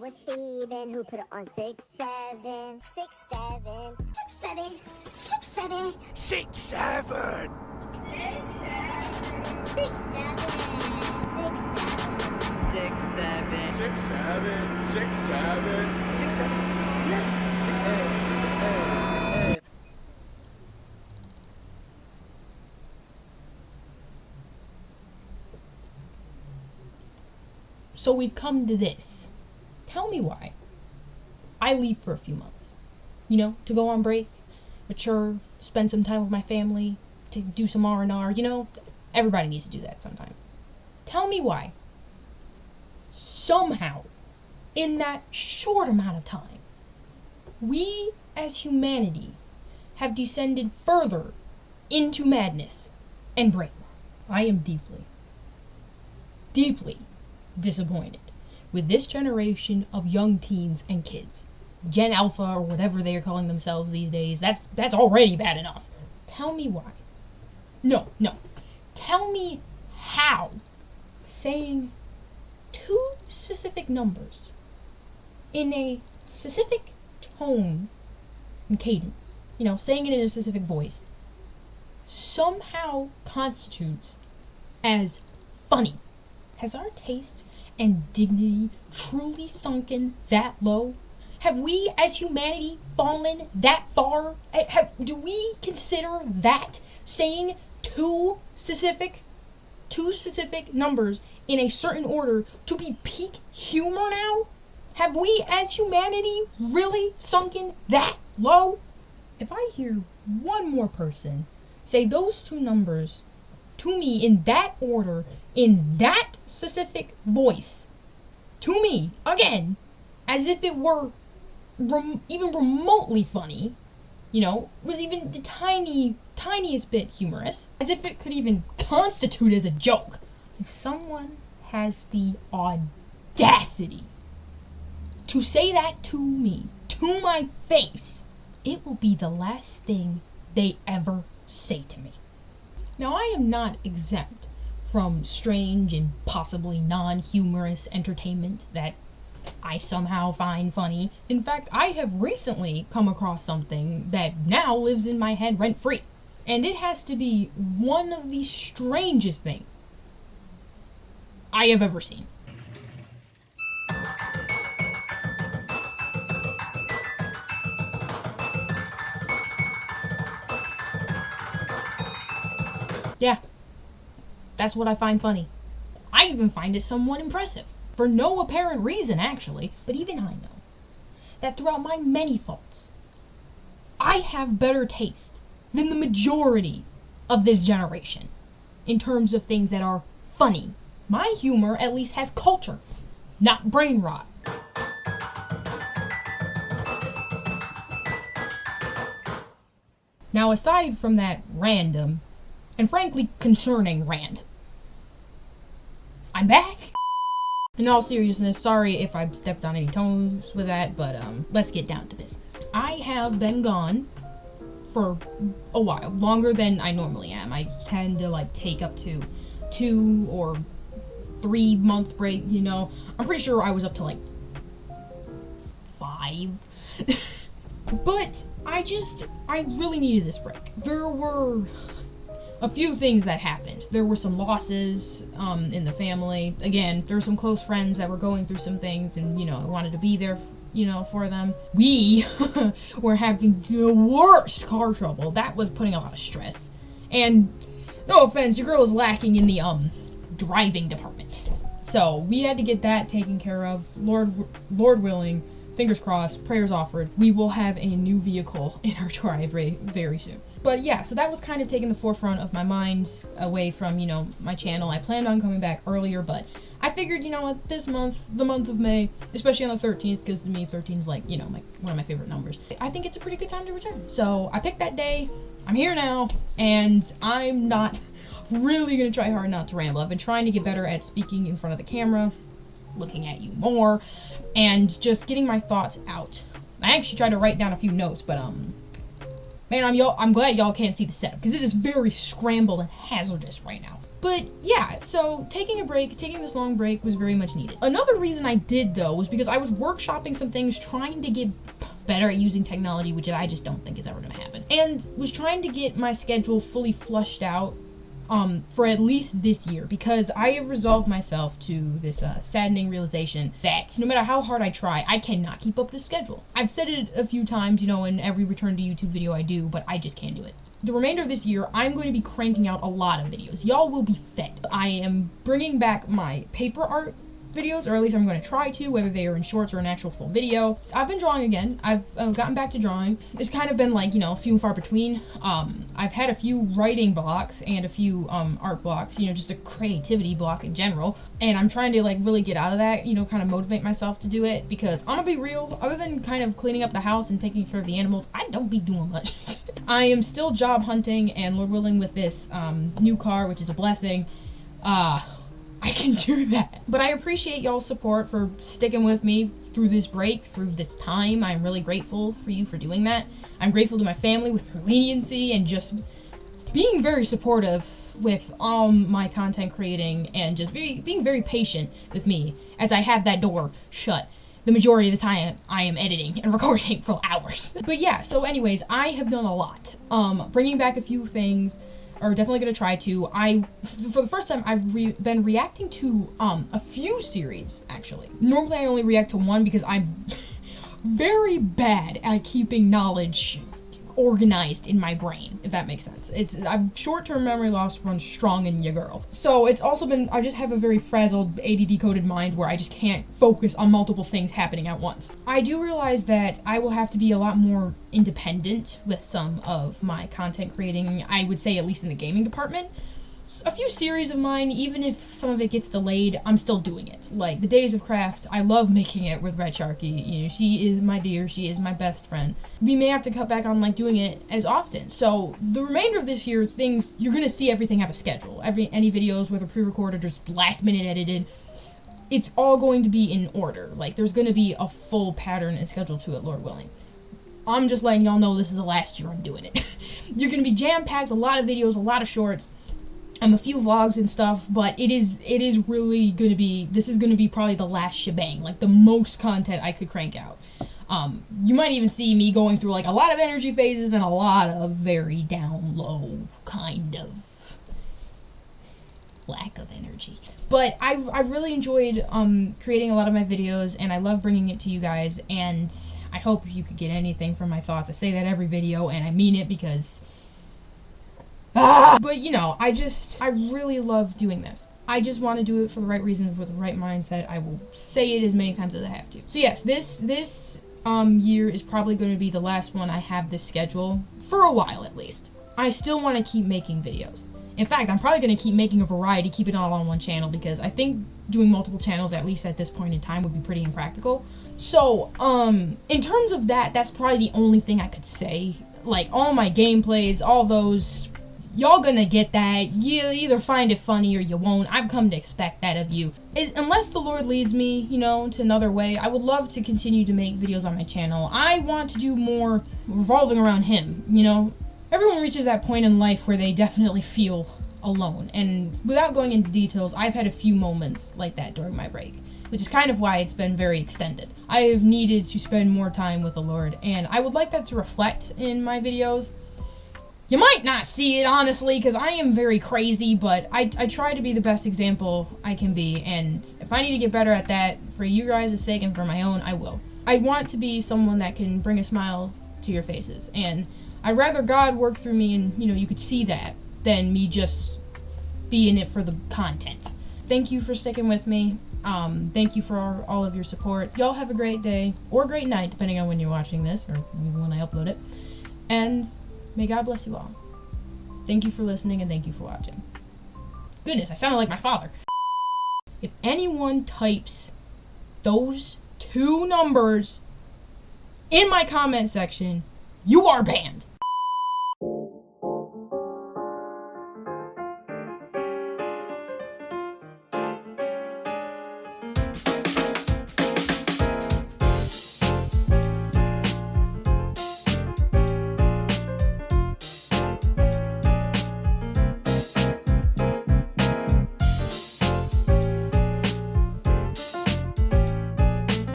was Steven who put it on 6-7. 6-7. 6-7. 6-7. 6-7. 6-7. 6-7. 6-7. 6-7. 6-7. 6-7. Yes. 6-7. 6-7. So we've come to this. Tell me why. I leave for a few months. You know, to go on break, mature, spend some time with my family, to do some R&R, you know? Everybody needs to do that sometimes. Tell me why. Somehow, in that short amount of time, we as humanity have descended further into madness and brain rot. I am deeply disappointed with this generation of young teens and kids. Gen Alpha or whatever they are calling themselves these days. That's already bad enough. Tell me why. No. Tell me how saying two specific numbers in a specific tone and cadence, you know, saying it in a specific voice, somehow constitutes as funny. Has our tastes and dignity truly sunken that low? Have we as humanity fallen that far? Do we consider that saying two specific numbers in a certain order to be peak humor now? Have we as humanity really sunken that low? If I hear one more person say those two numbers to me in that order, in that specific voice, to me, again, as if it were even remotely funny, you know, was even the tiniest bit humorous, as if it could even constitute as a joke. If someone has the audacity to say that to me, to my face, it will be the last thing they ever say to me. Now, I am not exempt from strange and possibly non-humorous entertainment that I somehow find funny. In fact, I have recently come across something that now lives in my head rent-free. And it has to be one of the strangest things I have ever seen. Yeah, that's what I find funny. I even find it somewhat impressive. For no apparent reason, actually. But even I know that throughout my many faults, I have better taste than the majority of this generation in terms of things that are funny. My humor at least has culture, not brain rot. Now, aside from that random and frankly concerning rant, I'm back. In all seriousness, sorry if I've stepped on any toes with that, but let's get down to business. I have been gone for a while, longer than I normally am. I tend to take up to 2 or 3 month break, you know. I'm pretty sure I was up to 5. But I really needed this break. There were a few things that happened. There were some losses in the family. Again, there were some close friends that were going through some things, and I wanted to be there, for them. We were having the worst car trouble. That was putting a lot of stress. And no offense, your girl is lacking in the driving department. So we had to get that taken care of. Lord willing, fingers crossed, prayers offered, we will have a new vehicle in our driveway very soon. But yeah, so that was kind of taking the forefront of my mind away from, my channel. I planned on coming back earlier, but I figured, what, this month, the month of May, especially on the 13th, because to me, 13 is one of my favorite numbers. I think it's a pretty good time to return. So I picked that day, I'm here now, and I'm not really gonna try hard not to ramble. I've been trying to get better at speaking in front of the camera, looking at you more, and just getting my thoughts out. I actually tried to write down a few notes, but man, I'm glad y'all can't see the setup, because it is very scrambled and hazardous right now. But yeah, so taking this long break was very much needed. Another reason I did though was because I was workshopping some things, trying to get better at using technology, which I just don't think is ever gonna happen. And was trying to get my schedule fully flushed out for at least this year, because I have resolved myself to this saddening realization that no matter how hard I try, I cannot keep up this schedule. I've said it a few times, you know, in every return to YouTube video I do, but I just can't do it. The remainder of this year, I'm going to be cranking out a lot of videos. Y'all will be fed. I am bringing back my paper art videos, or at least I'm going to try to, whether they are in shorts or an actual full video. I've been drawing again. I've gotten back to drawing. It's kind of been like, you know, few and far between. I've had a few writing blocks and a few art blocks, you know, just a creativity block in general. And I'm trying to like really get out of that, you know, kind of motivate myself to do it, because I'm gonna be real, other than kind of cleaning up the house and taking care of the animals, I don't be doing much. I am still job hunting, and Lord willing with this new car, which is a blessing, I can do that. But I appreciate y'all's support for sticking with me through this break, through this time. I'm really grateful for you for doing that. I'm grateful to my family with her leniency and just being very supportive with all my content creating, and just being very patient with me as I have that door shut the majority of the time I am editing and recording for hours. But yeah, so anyways, I have done a lot. Bringing back a few things, or definitely gonna try to. For the first time, I've been reacting to a few series, actually. Normally I only react to one because I'm very bad at keeping knowledge organized in my brain, if that makes sense. I've short-term memory loss runs strong in your girl. So it's also been, I just have a very frazzled, ADD coded mind where I just can't focus on multiple things happening at once. I do realize that I will have to be a lot more independent with some of my content creating, I would say at least in the gaming department. A few series of mine, even if some of it gets delayed, I'm still doing it. Like the Days of Craft, I love making it with Red Sharky. You know, she is my dear, she is my best friend. We may have to cut back on like doing it as often. So the remainder of this year, you're gonna see everything have a schedule. Any videos, whether pre-recorded or just last minute edited, it's all going to be in order. Like there's gonna be a full pattern and schedule to it, Lord willing. I'm just letting y'all know this is the last year I'm doing it. You're gonna be jam-packed, a lot of videos, a lot of shorts. A few vlogs and stuff, but it is really gonna be, this is gonna be probably the last shebang, like the most content I could crank out. You might even see me going through like a lot of energy phases and a lot of very down low kind of lack of energy. But I've really enjoyed creating a lot of my videos, and I love bringing it to you guys, and I hope you could get anything from my thoughts. I say that every video, and I mean it, because but you know, I really love doing this. I just want to do it for the right reasons, with the right mindset. I will say it as many times as I have to. So yes, this year is probably going to be the last one I have this schedule, for a while at least. I still want to keep making videos. In fact, I'm probably going to keep making a variety, keep it all on one channel, because I think doing multiple channels, at least at this point in time, would be pretty impractical. So, in terms of that, that's probably the only thing I could say. Like, all my gameplays, all those, y'all gonna get that. You'll either find it funny or you won't. I've come to expect that of you. Unless the Lord leads me, you know, to another way, I would love to continue to make videos on my channel. I want to do more revolving around Him, you know? Everyone reaches that point in life where they definitely feel alone. And without going into details, I've had a few moments like that during my break, which is kind of why it's been very extended. I have needed to spend more time with the Lord, and I would like that to reflect in my videos. You might not see it, honestly, because I am very crazy, but I try to be the best example I can be, and if I need to get better at that, for you guys' sake and for my own, I will. I want to be someone that can bring a smile to your faces, and I'd rather God work through me and, you know, you could see that, than me just be in it for the content. Thank you for sticking with me. Thank you for all of your support. Y'all have a great day, or great night, depending on when you're watching this, or when I upload it, and may God bless you all. Thank you for listening, and thank you for watching. Goodness, I sounded like my father. If anyone types those 2 numbers in my comment section, you are banned.